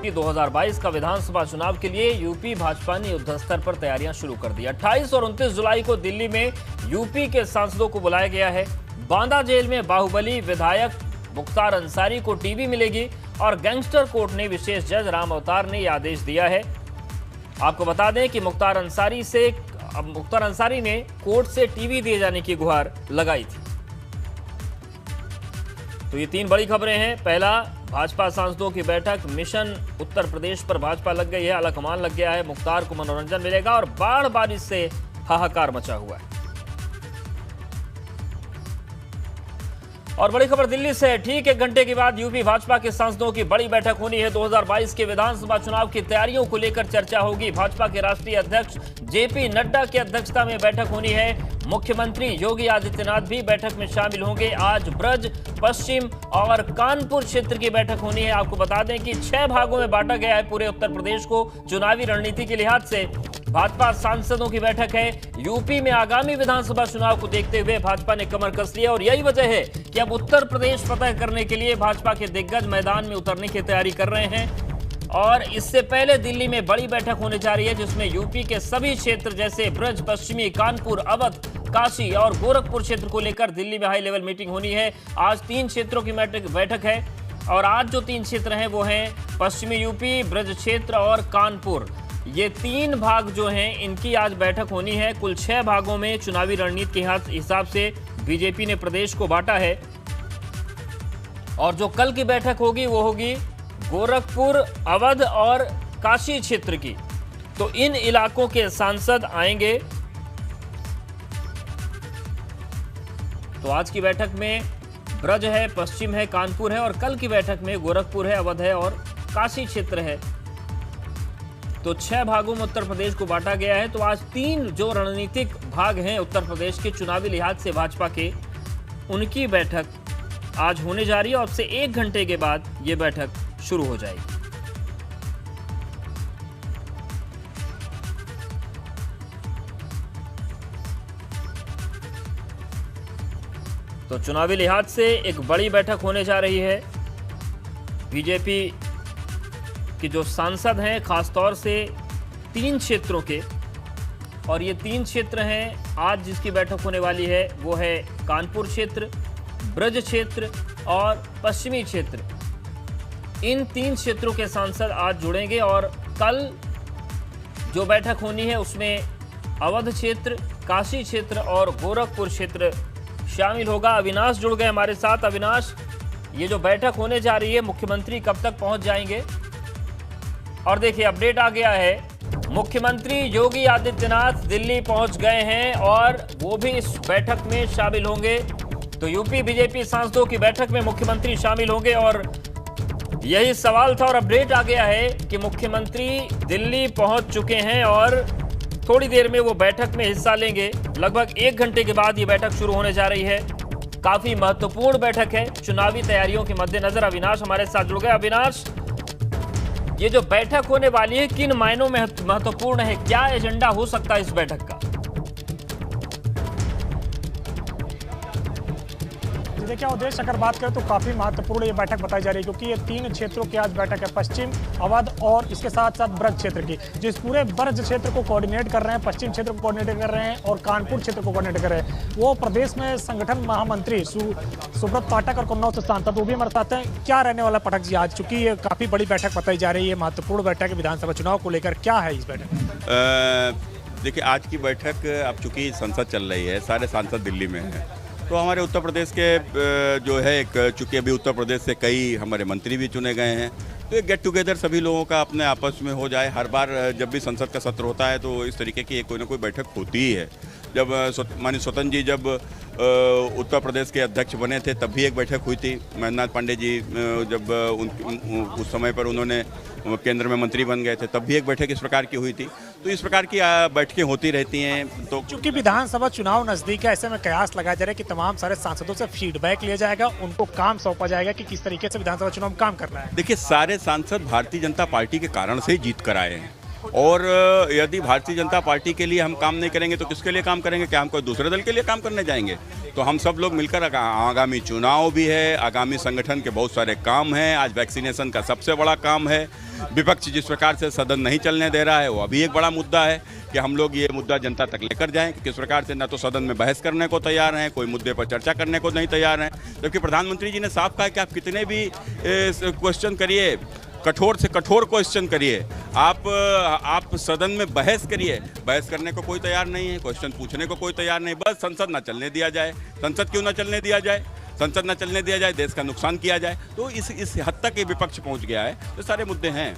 कि 2022 का विधानसभा चुनाव के लिए यूपी भाजपा ने युद्ध स्तर पर तैयारियां शुरू कर दी। 28 और 29 जुलाई को दिल्ली में यूपी के सांसदों को बुलाया गया है। बांदा जेल में बाहुबली विधायक मुख्तार अंसारी को टीवी मिलेगी और गैंगस्टर कोर्ट ने विशेष जज राम अवतार ने यह आदेश दिया है। आपको बता दें कि मुख्तार अंसारी ने कोर्ट से टीवी दिए जाने की गुहार लगाई थी। तो ये तीन बड़ी खबरें हैं। पहला, भाजपा सांसदों की बैठक, मिशन उत्तर प्रदेश पर भाजपा लग गई है, आला कमान लग गया है, मुख्तार को मनोरंजन मिलेगा और बाढ़ बारिश से हाहाकार मचा हुआ है। और बड़ी खबर दिल्ली से, ठीक 1 घंटे के बाद यूपी भाजपा के सांसदों की बड़ी बैठक होनी है। 2022 के विधानसभा चुनाव की तैयारियों को लेकर चर्चा होगी। भाजपा के राष्ट्रीय अध्यक्ष जेपी नड्डा की अध्यक्षता में बैठक होनी है। मुख्यमंत्री योगी आदित्यनाथ भी बैठक में शामिल होंगे। आज ब्रज, पश्चिम और कानपुर क्षेत्र की बैठक होनी है। आपको बता दें कि 6 भागों में बांटा गया है पूरे उत्तर प्रदेश को। चुनावी रणनीति के लिहाज से भाजपा सांसदों की बैठक है। यूपी में आगामी विधानसभा चुनाव को देखते हुए भाजपा ने कमर कस ली है और यही वजह है कि अब उत्तर प्रदेश फतह करने के लिए भाजपा के दिग्गज मैदान में उतरने की तैयारी कर रहे हैं। और इससे पहले दिल्ली में बड़ी बैठक होने जा रही है जिसमें यूपी के सभी क्षेत्र जैसे ब्रज, पश्चिमी, कानपुर, अवध, काशी और गोरखपुर क्षेत्र को लेकर दिल्ली में हाई लेवल मीटिंग होनी है। आज 3 क्षेत्रों की बैठक है और आज जो 3 क्षेत्र हैं वो हैं पश्चिमी यूपी, ब्रज क्षेत्र और कानपुर। ये 3 भाग जो हैं इनकी आज बैठक होनी है। कुल 6 भागों में चुनावी रणनीति के हिसाब से बीजेपी ने प्रदेश को बांटा है। और जो कल की बैठक होगी वो होगी गोरखपुर, अवध और काशी क्षेत्र की। तो इन इलाकों के सांसद आएंगे। तो आज की बैठक में ब्रज है, पश्चिम है, कानपुर है और कल की बैठक में गोरखपुर है, अवध है और काशी क्षेत्र है। तो 6 भागों में उत्तर प्रदेश को बांटा गया है। तो आज 3 जो रणनीतिक भाग हैं उत्तर प्रदेश के चुनावी लिहाज से भाजपा के, उनकी बैठक आज होने जा रही है और अब से 1 घंटे के बाद यह बैठक शुरू हो जाएगी। तो चुनावी लिहाज से एक बड़ी बैठक होने जा रही है। बीजेपी कि जो सांसद हैं खासतौर से 3 क्षेत्रों के, और ये 3 क्षेत्र हैं आज जिसकी बैठक होने वाली है वो है कानपुर क्षेत्र, ब्रज क्षेत्र और पश्चिमी क्षेत्र। इन 3 क्षेत्रों के सांसद आज जुड़ेंगे और कल जो बैठक होनी है उसमें अवध क्षेत्र, काशी क्षेत्र और गोरखपुर क्षेत्र शामिल होगा। अविनाश जुड़ गए हमारे साथ। अविनाश, ये जो बैठक होने जा रही है मुख्यमंत्री कब तक पहुंच जाएंगे? और देखिए अपडेट आ गया है, मुख्यमंत्री योगी आदित्यनाथ दिल्ली पहुंच गए हैं और वो भी इस बैठक में शामिल होंगे। तो यूपी बीजेपी सांसदों की बैठक में मुख्यमंत्री शामिल होंगे और यही सवाल था और अपडेट आ गया है कि मुख्यमंत्री दिल्ली पहुंच चुके हैं और थोड़ी देर में वो बैठक में हिस्सा लेंगे। लगभग 1 घंटे के बाद ये बैठक शुरू होने जा रही है। काफी महत्वपूर्ण बैठक है चुनावी तैयारियों के मद्देनजर। अविनाश हमारे साथ जुड़ गए। अविनाश, ये जो बैठक होने वाली है किन मायनों में महत्वपूर्ण है? क्या एजेंडा हो सकता है इस बैठक का? देखिए उद्देश्य अगर बात करें तो काफी महत्वपूर्ण ये बैठक बताई जा रही है क्योंकि ये 3 क्षेत्रों की आज बैठक है, पश्चिम, अवध और इसके साथ साथ ब्रज क्षेत्र की। जिस पूरे ब्रज क्षेत्र को कोऑर्डिनेट कर रहे हैं, पश्चिम क्षेत्र को कोऑर्डिनेट कर रहे हैं और कानपुर क्षेत्र को कोऑर्डिनेट कर रहे हैं वो प्रदेश में संगठन महामंत्री सुब्रत पाठक और कन्नौज से सांसद वो भी हमारे साथ हैं। क्या रहने वाला पाठक जी आज, चूंकि ये काफी बड़ी बैठक बताई जा रही है, महत्वपूर्ण बैठक है विधानसभा चुनाव को लेकर, क्या है इस बैठक? देखिए आज की बैठक, अब चूंकि संसद चल रही है, सारे सांसद दिल्ली में हैं, तो हमारे उत्तर प्रदेश के जो है चूँकि अभी उत्तर प्रदेश से कई हमारे मंत्री भी चुने गए हैं, तो एक गेट टुगेदर सभी लोगों का अपने आपस में हो जाए। हर बार जब भी संसद का सत्र होता है तो इस तरीके की कोई ना कोई बैठक होती ही है। जब माननीय स्वतंत्र जी जब उत्तर प्रदेश के अध्यक्ष बने थे तब भी एक बैठक हुई थी। महेंद्र नाथ पांडे जी जब उस समय पर उन्होंने केंद्र में मंत्री बन गए थे तब भी एक बैठक इस प्रकार की हुई थी। तो इस प्रकार की बैठकें होती रहती हैं। तो चूंकि विधानसभा चुनाव नजदीक है, ऐसे में कयास लगाया जा रहा है कि तमाम सारे सांसदों से फीडबैक लिया जाएगा, उनको काम सौंपा जाएगा कि किस तरीके से विधानसभा चुनाव में काम करना है। देखिए सारे सांसद भारतीय जनता पार्टी के कारण से ही जीत कर आए हैं और यदि भारतीय जनता पार्टी के लिए हम काम नहीं करेंगे तो किसके लिए काम करेंगे? क्या हम कोई दूसरे दल के लिए काम करने जाएंगे? तो हम सब लोग मिलकर आगामी चुनाव भी है, आगामी संगठन के बहुत सारे काम हैं। आज वैक्सीनेशन का सबसे बड़ा काम है। विपक्ष जिस प्रकार से सदन नहीं चलने दे रहा है वो अभी एक बड़ा मुद्दा है कि हम लोग ये मुद्दा जनता तक लेकर जाएं कि किस प्रकार से न तो सदन में बहस करने को तैयार हैं, कोई मुद्दे पर चर्चा करने को नहीं तैयार हैं। जबकि प्रधानमंत्री जी ने साफ कहा कि आप कितने भी क्वेश्चन करिए, कठोर से कठोर क्वेश्चन करिए, आप सदन में बहस करिए, बहस करने को कोई तैयार नहीं है, क्वेश्चन पूछने को कोई तैयार नहीं। बस संसद ना चलने दिया जाए। संसद क्यों ना चलने दिया जाए? संसद न चलने दिया जाए, देश का नुकसान किया जाए। तो इस हद तक ये विपक्ष पहुंच गया है। तो सारे मुद्दे हैं।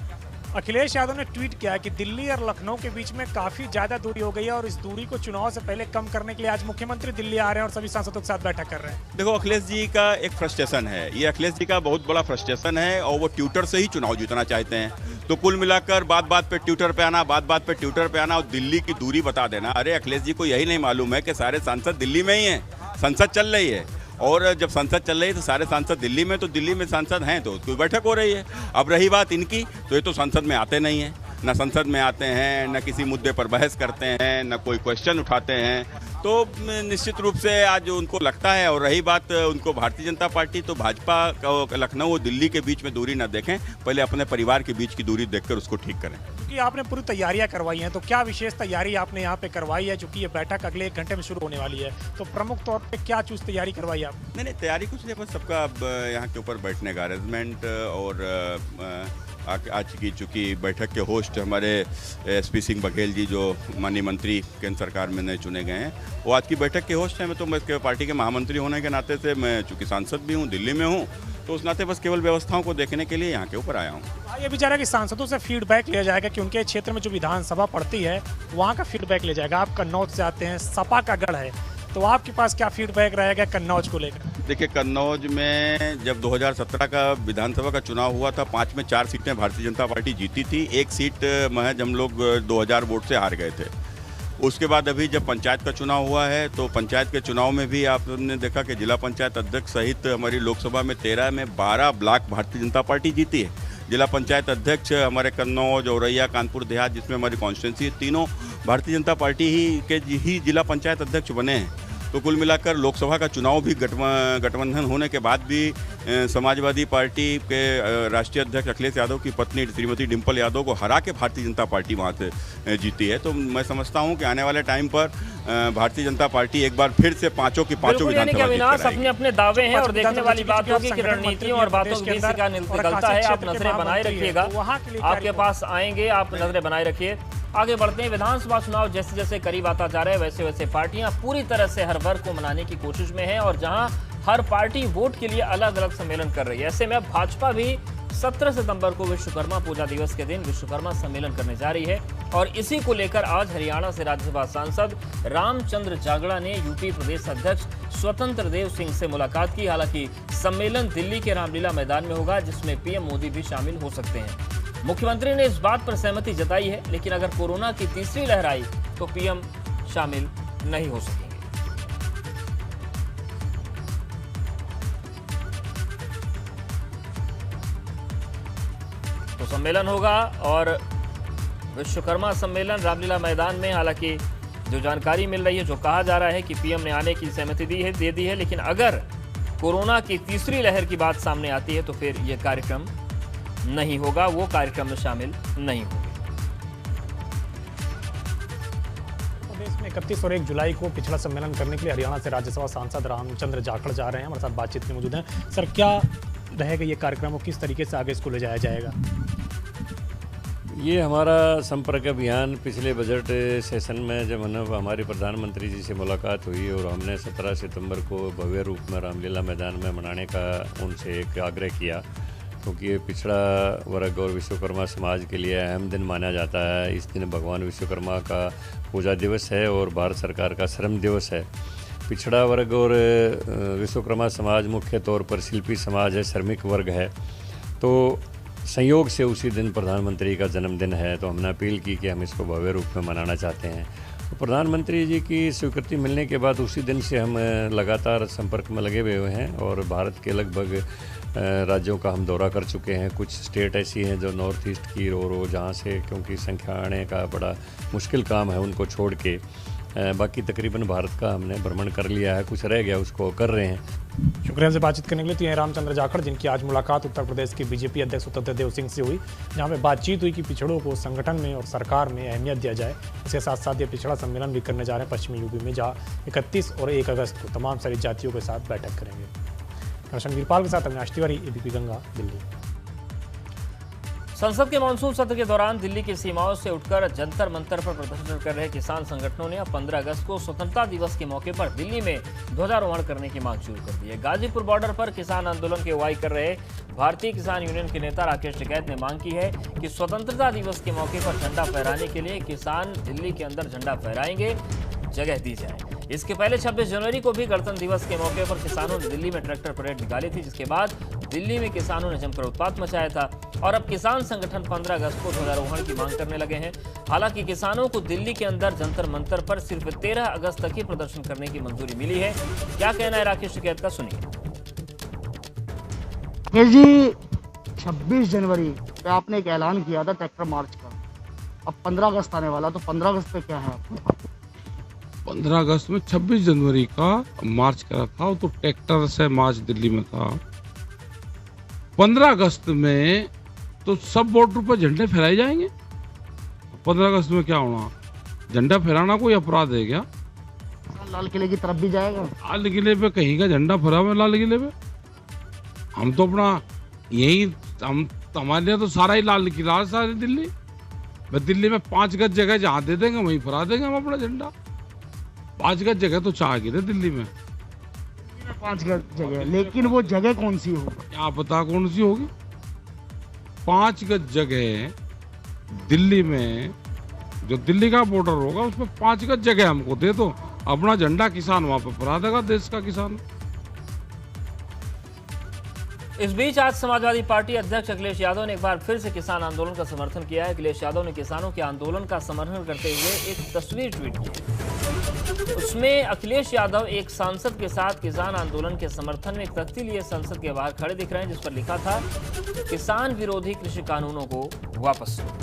अखिलेश यादव ने ट्वीट किया कि दिल्ली और लखनऊ के बीच में काफी ज्यादा दूरी हो गई है और इस दूरी को चुनाव से पहले कम करने के लिए आज मुख्यमंत्री दिल्ली आ रहे हैं और सभी सांसदों के साथ बैठक कर रहे हैं। देखो, अखिलेश जी का एक फ्रस्ट्रेशन है, ये अखिलेश जी का बहुत बड़ा फ्रस्ट्रेशन है और वो ट्विटर से ही चुनाव जीतना चाहते हैं। तो कुल मिलाकर बात पे ट्विटर पे आना, बात पे ट्विटर पे आना और दिल्ली की दूरी बता देना। अरे अखिलेश जी को यही नहीं मालूम है कि सारे सांसद दिल्ली में ही हैं, संसद चल रही है और जब संसद चल रही है तो सारे सांसद दिल्ली में, तो दिल्ली में सांसद हैं तो कोई बैठक हो रही है। अब रही बात इनकी, तो ये तो संसद में आते नहीं हैं, न संसद में आते हैं, न किसी मुद्दे पर बहस करते हैं, न कोई क्वेश्चन उठाते हैं। तो निश्चित रूप से आज उनको लगता है। और रही बात उनको भारतीय जनता पार्टी, तो भाजपा लखनऊ और दिल्ली के बीच में दूरी न देखें, पहले अपने परिवार के बीच की दूरी देखकर उसको ठीक करें। क्योंकि आपने पूरी तैयारियां करवाई हैं, तो क्या विशेष तैयारी आपने यहाँ पे करवाई है? चूंकि ये बैठक अगले 1 घंटे में शुरू होने वाली है, तो प्रमुख तौर पे क्या चीज तैयारी करवाई आप? नहीं, तैयारी कुछ नहीं, बस सबका अब यहाँ के ऊपर बैठने का अरेंजमेंट और आज की चूँकि बैठक के होस्ट हमारे SP सिंह बघेल जी, जो माननीय मंत्री केंद्र सरकार में नए चुने गए हैं, वो आज की बैठक के होस्ट हैं। मैं तो इसके पार्टी के महामंत्री होने के नाते से, मैं चूँकि सांसद भी हूँ, दिल्ली में हूँ, तो उस नाते बस केवल व्यवस्थाओं को देखने के लिए यहाँ के ऊपर आया हूँ। ये भी जा रहा है कि सांसदों से फीडबैक लिया जाएगा कि उनके क्षेत्र में जो विधानसभा पड़ती है वहाँ का फीडबैक लिया जाएगा। आप कन्नौज से आते हैं, सपा का गढ़ है, तो आपके पास क्या फीडबैक रहेगा कन्नौज को लेकर? देखिए, कन्नौज में जब 2017 का विधानसभा का चुनाव हुआ था, 5 में 4 सीटें भारतीय जनता पार्टी जीती थी। 1 सीट महज हम लोग 2000 वोट से हार गए थे। उसके बाद अभी जब पंचायत का चुनाव हुआ है, तो पंचायत के चुनाव में भी आपने देखा कि जिला पंचायत अध्यक्ष सहित हमारी लोकसभा में 13 में 12 ब्लॉक भारतीय जनता पार्टी जीती है। जिला पंचायत अध्यक्ष हमारे कन्नौज, औरैया, कानपुर देहात, जिसमें हमारी कॉन्स्टिट्यूंसी है, तीनों भारतीय जनता पार्टी ही जिला पंचायत अध्यक्ष बने हैं। तो कुल मिलाकर लोकसभा का चुनाव भी गठबंधन होने के बाद भी समाजवादी पार्टी के राष्ट्रीय अध्यक्ष अखिलेश यादव की पत्नी श्रीमती डिम्पल यादव को हरा के भारतीय जनता पार्टी वहाँ से जीती है। तो मैं समझता हूँ कि आने वाले टाइम पर भारतीय जनता पार्टी एक बार फिर से पाँचों विधानसभा अविनाश अपने अपने दावे हैं और देखने वाली बात होगी कि रणनीतियों और बातों के बीच क्या निकलता है। आप नजरें बनाए रखिएगा, आपके पास आएंगे, आप नजरें बनाए रखिए। आगे बढ़ते हैं। विधानसभा चुनाव जैसे जैसे करीब आता जा रहा है, वैसे वैसे पार्टियां पूरी तरह से हर वर्ग को मनाने की कोशिश में है और जहां हर पार्टी वोट के लिए अलग अलग सम्मेलन कर रही है, ऐसे में अब भाजपा भी 17 सितंबर को विश्वकर्मा पूजा दिवस के दिन विश्वकर्मा सम्मेलन करने जा रही है। और इसी को लेकर आज हरियाणा से राज्यसभा सांसद रामचंद्र जागड़ा ने यूपी प्रदेश अध्यक्ष स्वतंत्र देव सिंह से मुलाकात की। हालांकि सम्मेलन दिल्ली के रामलीला मैदान में होगा, जिसमें PM मोदी भी शामिल हो सकते हैं। मुख्यमंत्री ने इस बात पर सहमति जताई है, लेकिन अगर कोरोना की तीसरी लहर आई तो PM शामिल नहीं हो सकेंगे। तो सम्मेलन होगा और विश्वकर्मा सम्मेलन रामलीला मैदान में। हालांकि जो जानकारी मिल रही है, जो कहा जा रहा है कि PM ने आने की सहमति दे दी है, लेकिन अगर कोरोना की तीसरी लहर की बात सामने आती है तो फिर यह कार्यक्रम नहीं होगा, वो कार्यक्रम में शामिल नहीं होंगे। प्रदेश में 31 और 1 जुलाई को पिछड़ा सम्मेलन करने के लिए हरियाणा से राज्यसभा सांसद रामचंद्र जाखड़ जा रहे हैं। हमारे साथ बातचीत में मौजूद हैं। सर, क्या रहेगा ये कार्यक्रम और किस तरीके से आगे इसको ले जाया जाएगा? ये हमारा संपर्क अभियान पिछले बजट सेशन में जब हमारी प्रधानमंत्री जी से मुलाकात हुई और हमने 17 सितंबर को भव्य रूप में रामलीला मैदान में मनाने का उनसे एक आग्रह किया, क्योंकि ये पिछड़ा वर्ग और विश्वकर्मा समाज के लिए अहम दिन माना जाता है। इस दिन भगवान विश्वकर्मा का पूजा दिवस है और भारत सरकार का श्रम दिवस है। पिछड़ा वर्ग और विश्वकर्मा समाज मुख्य तौर पर शिल्पी समाज है, श्रमिक वर्ग है। तो संयोग से उसी दिन प्रधानमंत्री का जन्मदिन है, तो हमने अपील की कि हम इसको भव्य रूप में मनाना चाहते हैं। तो प्रधानमंत्री जी की स्वीकृति मिलने के बाद उसी दिन से हम लगातार संपर्क में लगे हुए हैं और भारत के लगभग राज्यों का हम दौरा कर चुके हैं। कुछ स्टेट ऐसी हैं जो नॉर्थ ईस्ट की और जहाँ से क्योंकि संख्या आने का बड़ा मुश्किल काम है, उनको छोड़ के बाकी तकरीबन भारत का हमने भ्रमण कर लिया है, कुछ रह गया उसको कर रहे हैं। शुक्रिया से बातचीत करने के लिए। तो ये रामचंद्र जाखड़, जिनकी आज मुलाकात उत्तर प्रदेश के बीजेपी अध्यक्ष स्वतंत्र देव सिंह से हुई, जहां पे बातचीत हुई कि पिछड़ों को संगठन में और सरकार में अहमियत दिया जाए। इसके साथ साथ ये पिछड़ा सम्मेलन भी करने जा रहे हैं पश्चिमी यूपी में, जहाँ 31 और 1 अगस्त को तमाम सारी जातियों के साथ बैठक करेंगे। कृष्ण वीरपाल के साथ अविनाश तिवारी, एबीपी गंगा, दिल्ली। संसद के मानसून सत्र के दौरान दिल्ली की सीमाओं से उठकर जंतर मंतर पर प्रदर्शन कर रहे किसान संगठनों ने अब 15 अगस्त को स्वतंत्रता दिवस के मौके पर दिल्ली में ध्वजारोहण करने की मांग शुरू कर दी है। गाजीपुर बॉर्डर पर किसान आंदोलन की अगुवाई कर रहे भारतीय किसान यूनियन के नेता राकेश टिकैत ने मांग की है कि स्वतंत्रता दिवस के मौके पर झंडा फहराने के लिए किसान दिल्ली के अंदर झंडा फहराएंगे, जगह दी जाए। इसके पहले 26 जनवरी को भी गणतंत्र दिवस के मौके पर किसानों ने दिल्ली में ट्रैक्टर परेड निकाली थी, जिसके बाद दिल्ली में किसानों ने जमकर उत्पात मचाया था और अब किसान संगठन 15 अगस्त को ध्वजारोहण की मांग करने लगे हैं। हालांकि किसानों को दिल्ली के अंदर जंतर मंतर पर सिर्फ 13 अगस्त तक ही प्रदर्शन करने की मंजूरी मिली है। क्या कहना है राकेश टिकैत का, सुनिए। जी 26 जनवरी पे आपने एक ऐलान किया था ट्रैक्टर मार्च का, अब 15 अगस्त आने वाला, तो 15 अगस्त पे क्या है? 15 अगस्त में 26 जनवरी का मार्च करा था, तो ट्रैक्टर से मार्च दिल्ली में था। 15 अगस्त में तो सब बॉर्डर पर झंडे फहराए जाएंगे। 15 अगस्त में क्या होना? झंडा फहराना कोई अपराध है क्या? लाल किले की तरफ भी जाएगा? लाल किले पे कहीं का झंडा फहरा हुआ है लाल किले पे? हम तो अपना यही हमारे लिए तो सारा ही लाल किला है, सारी दिल्ली। मैं दिल्ली में 5 गज जगह जहाँ दे देंगे वहीं फहरा देंगे हम अपना झंडा। 5 गज जगह तो चाह गिरे दिल्ली में। 5 गज जगह, लेकिन वो जगह कौन सी होगी? क्या पता कौन सी होगी? 5 गज जगह दिल्ली में, जो दिल्ली का बॉर्डर होगा उसमें 5 गज जगह हमको दे दो, अपना झंडा किसान वहां पर फहरा देगा, देश का किसान। इस बीच आज समाजवादी पार्टी अध्यक्ष अखिलेश यादव ने एक बार फिर से किसान आंदोलन का समर्थन किया है। अखिलेश यादव ने किसानों के आंदोलन का समर्थन करते हुए एक तस्वीर ट्वीट की। उसमें अखिलेश यादव एक सांसद के साथ किसान आंदोलन के समर्थन में एक तख्ती लिए संसद के बाहर खड़े दिख रहे हैं, जिस पर लिखा था, किसान विरोधी कृषि कानूनों को वापस लो।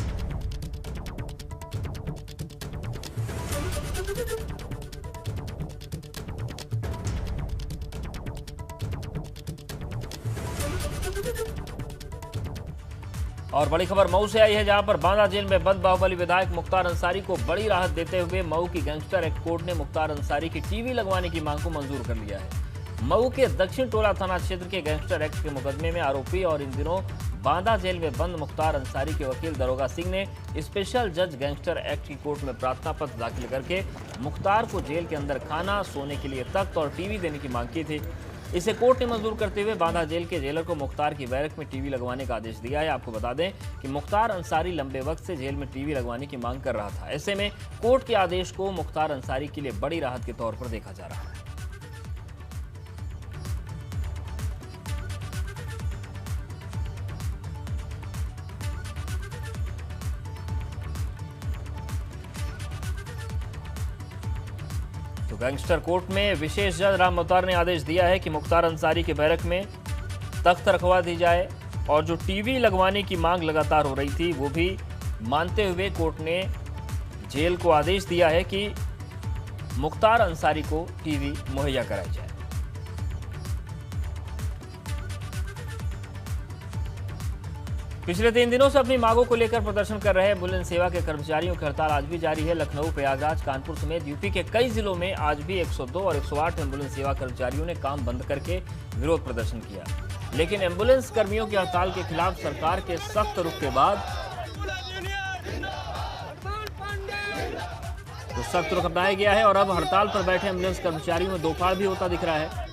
और बड़ी खबर मऊ से आई है, जहां पर बांदा जेल में बंद बाहुबली विधायक मुख्तार अंसारी को बड़ी राहत देते हुए मऊ की गैंगस्टर एक्ट कोर्ट ने मुख्तार अंसारी की टीवी लगवाने की मांग को मंजूर कर लिया है। मऊ के दक्षिण टोला थाना क्षेत्र के गैंगस्टर एक्ट के मुकदमे में आरोपी और इन दिनों बांदा जेल में बंद मुख्तार अंसारी के वकील दरोगा सिंह ने स्पेशल जज गैंगस्टर एक्ट की कोर्ट में प्रार्थना पत्र दाखिल करके मुख्तार को जेल के अंदर खाना, सोने के लिए तख्त और टीवी देने की मांग की थी। इसे कोर्ट ने मंजूर करते हुए बांदा जेल के जेलर को मुख्तार की बैरक में टीवी लगवाने का आदेश दिया है। आपको बता दें कि मुख्तार अंसारी लंबे वक्त से जेल में टीवी लगवाने की मांग कर रहा था। ऐसे में कोर्ट के आदेश को मुख्तार अंसारी के लिए बड़ी राहत के तौर पर देखा जा रहा है। तो गैंगस्टर कोर्ट में विशेष जज राम मुख्तार ने आदेश दिया है कि मुख्तार अंसारी के बैरक में तख्त रखवा दी जाए और जो टीवी लगवाने की मांग लगातार हो रही थी वो भी मानते हुए कोर्ट ने जेल को आदेश दिया है कि मुख्तार अंसारी को टीवी मुहैया कराई जाए। पिछले 3 दिनों से अपनी मांगों को लेकर प्रदर्शन कर रहे एम्बुलेंस सेवा के कर्मचारियों की हड़ताल आज भी जारी है। लखनऊ, प्रयागराज, कानपुर समेत यूपी के कई जिलों में आज भी 102 और 108 एम्बुलेंस सेवा कर्मचारियों ने काम बंद करके विरोध प्रदर्शन किया। लेकिन एम्बुलेंस कर्मियों की हड़ताल के खिलाफ सरकार के सख्त रुख के बाद तो सख्त रुख अपनाया गया है और अब हड़ताल पर बैठे एम्बुलेंस कर्मचारियों में दोफाड़ भी होता दिख रहा है।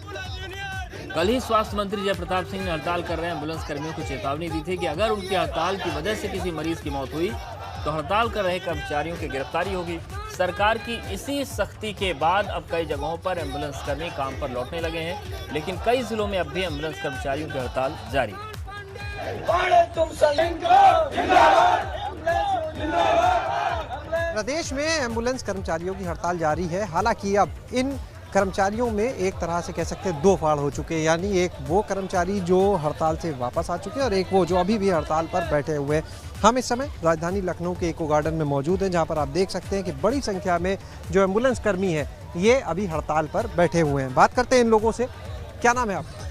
कल ही स्वास्थ्य मंत्री जयप्रताप सिंह ने हड़ताल कर रहे एम्बुलेंस कर्मियों को चेतावनी दी थी कि अगर उनकी हड़ताल की वजह से किसी मरीज की मौत हुई तो हड़ताल कर रहे कर्मचारियों की गिरफ्तारी होगी। सरकार की इसी सख्ती के बाद अब कई जगहों पर एम्बुलेंस कर्मी काम पर लौटने लगे हैं, लेकिन कई जिलों में अब भी एम्बुलेंस कर्मचारियों की हड़ताल जारी है। प्रदेश में एम्बुलेंस कर्मचारियों की हड़ताल जारी है। हालांकि अब इन कर्मचारियों में एक तरह से कह सकते हैं दो फाड़ हो चुके हैं, यानी एक वो कर्मचारी जो हड़ताल से वापस आ चुके हैं और एक वो जो अभी भी हड़ताल पर बैठे हुए हैं। हम इस समय राजधानी लखनऊ के इको गार्डन में मौजूद हैं, जहां पर आप देख सकते हैं कि बड़ी संख्या में जो एम्बुलेंस कर्मी हैं ये अभी हड़ताल पर बैठे हुए हैं। बात करते हैं इन लोगों से। क्या नाम है आपका?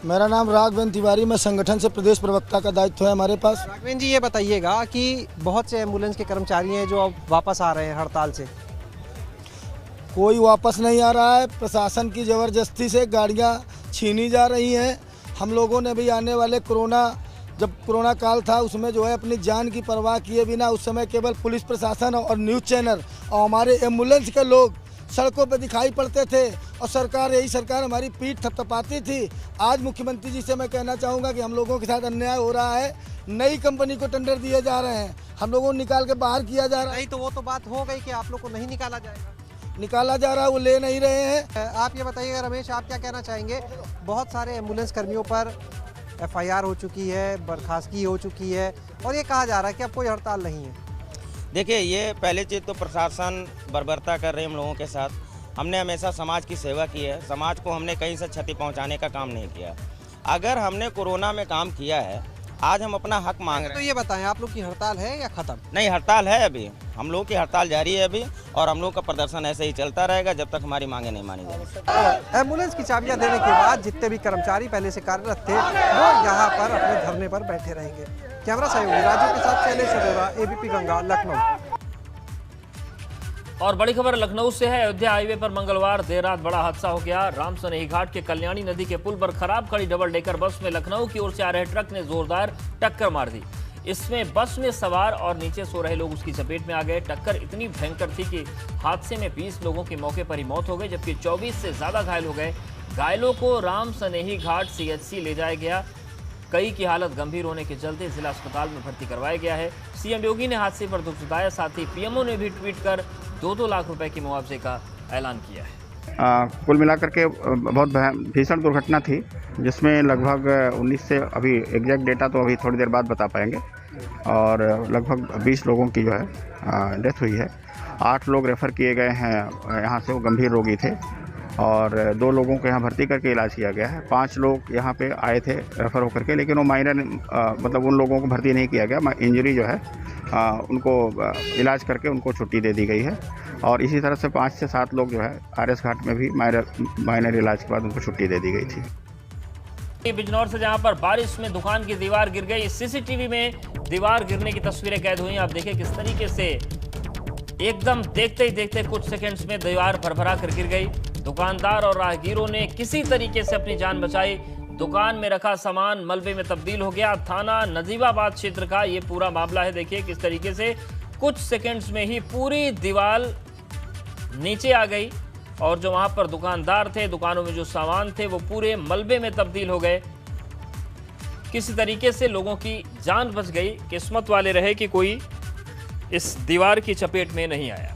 मेरा नाम राघवेंद्र तिवारी, मैं संगठन से प्रदेश प्रवक्ता का दायित्व है हमारे पास। राघवेंद्र जी, ये बताइएगा कि बहुत से एम्बुलेंस के कर्मचारी हैं जो अब वापस आ रहे हैं हड़ताल से। कोई वापस नहीं आ रहा है, प्रशासन की ज़बरदस्ती से गाड़ियां छीनी जा रही हैं। हम लोगों ने भी आने वाले जब कोरोना काल था उसमें जो है अपनी जान की परवाह किए बिना उस समय केवल पुलिस प्रशासन और न्यूज़ चैनल और हमारे एम्बुलेंस के लोग सड़कों पर दिखाई पड़ते थे और यही सरकार हमारी पीठ थपथपाती थी। आज मुख्यमंत्री जी से मैं कहना चाहूँगा कि हम लोगों के साथ अन्याय हो रहा है। नई कंपनी को टेंडर दिए जा रहे हैं, हम लोगों को निकाल के बाहर किया जा रहा है। नहीं तो वो तो बात हो गई कि आप लोग को नहीं निकाला जाएगा। निकाला जा रहा है, वो ले नहीं रहे हैं। आप ये बताइएगा रमेश, आप क्या कहना चाहेंगे? बहुत सारे एम्बुलेंस कर्मियों पर FIR हो चुकी है, बर्खास्तगी हो चुकी है और ये कहा जा रहा है कि अब कोई हड़ताल नहीं है। देखिए, ये पहले चीज़ तो प्रशासन बर्बरता कर रहे हैं हम लोगों के साथ। हमने हमेशा समाज की सेवा की है, समाज को हमने कहीं से क्षति पहुंचाने का काम नहीं किया। अगर हमने कोरोना में काम किया है, आज हम अपना हक मांग रहे हैं। तो ये बताएं, आप लोग की हड़ताल है या खत्म? नहीं, हड़ताल है अभी, हम लोगों की हड़ताल जारी है अभी और हम लोग का प्रदर्शन ऐसे ही चलता रहेगा जब तक हमारी मांगे नहीं मानी जाएंगी। एम्बुलेंस की चाबियां देने के बाद जितने भी कर्मचारी पहले से कार्यरत थे वो यहाँ पर अपने धरने पर बैठे रहेंगे। कैमरा सहयोगी राजू के साथ शैलेश अरोरा, ABP गंगा, लखनऊ। और बड़ी खबर लखनऊ से है। अयोध्या हाईवे पर मंगलवार देर रात बड़ा हादसा हो गया। राम सनेही घाट के कल्याणी नदी के पुल पर खराब खड़ी डबल डेकर बस में लखनऊ की ओर से आ रहे ट्रक ने जोरदार टक्कर मार दी। इसमें बस में सवार और नीचे सो रहे लोग उसकी चपेट में आ गए। टक्कर इतनी भयंकर थी कि हादसे में 20 लोगों की मौके पर ही मौत हो गई, जबकि 24 से ज्यादा घायल हो गए। घायलों को राम सनेही घाट CHC ले जाया गया। कई की हालत गंभीर होने के चलते जिला अस्पताल में भर्ती करवाया गया है। CM योगी ने हादसे पर दुख जताया, साथ ही PMO ने भी ट्वीट कर 2-2 लाख रुपए की मुआवजे का ऐलान किया है। कुल मिलाकर के बहुत भीषण दुर्घटना थी, जिसमें लगभग 19 से अभी एग्जैक्ट डेटा तो अभी थोड़ी देर बाद बता पाएंगे, और लगभग 20 लोगों की जो है डेथ हुई है। 8 लोग रेफ़र किए गए हैं यहाँ से, वो गंभीर रोगी थे, और 2 लोगों को यहाँ भर्ती करके इलाज किया गया है। 5 लोग यहाँ पे आए थे रेफ़र होकर के, लेकिन वो माइनर मतलब उन लोगों को भर्ती नहीं किया गया। इंजरी जो है उनको इलाज करके उनको छुट्टी दे दी गई है, और इसी तरह से 5 से 7 लोग जो है RS घाट में भी माइनर इलाज के बाद उनको छुट्टी दे दी गई थी। बिजनौर से जहां पर बारिश में दुकान की दीवार गिर गई, CCTV में दीवार गिरने की तस्वीरें कैद हुई। आप देखिए किस तरीके से एकदम देखते ही देखते कुछ सेकंड्स में दीवार भरभरा कर गिर गई। दुकानदार और राहगीरों ने किसी तरीके से अपनी जान बचाई। दुकान में रखा सामान मलबे में तब्दील हो गया। थाना नजीबाबाद क्षेत्र का ये पूरा मामला है। देखिए किस तरीके से कुछ सेकंड्स में ही पूरी दीवार नीचे आ गई, और जो वहां पर दुकानदार थे, दुकानों में जो सामान थे, वो पूरे मलबे में तब्दील हो गए। किसी तरीके से लोगों की जान बच गई। किस्मत वाले रहे कि कोई इस दीवार की चपेट में नहीं आया।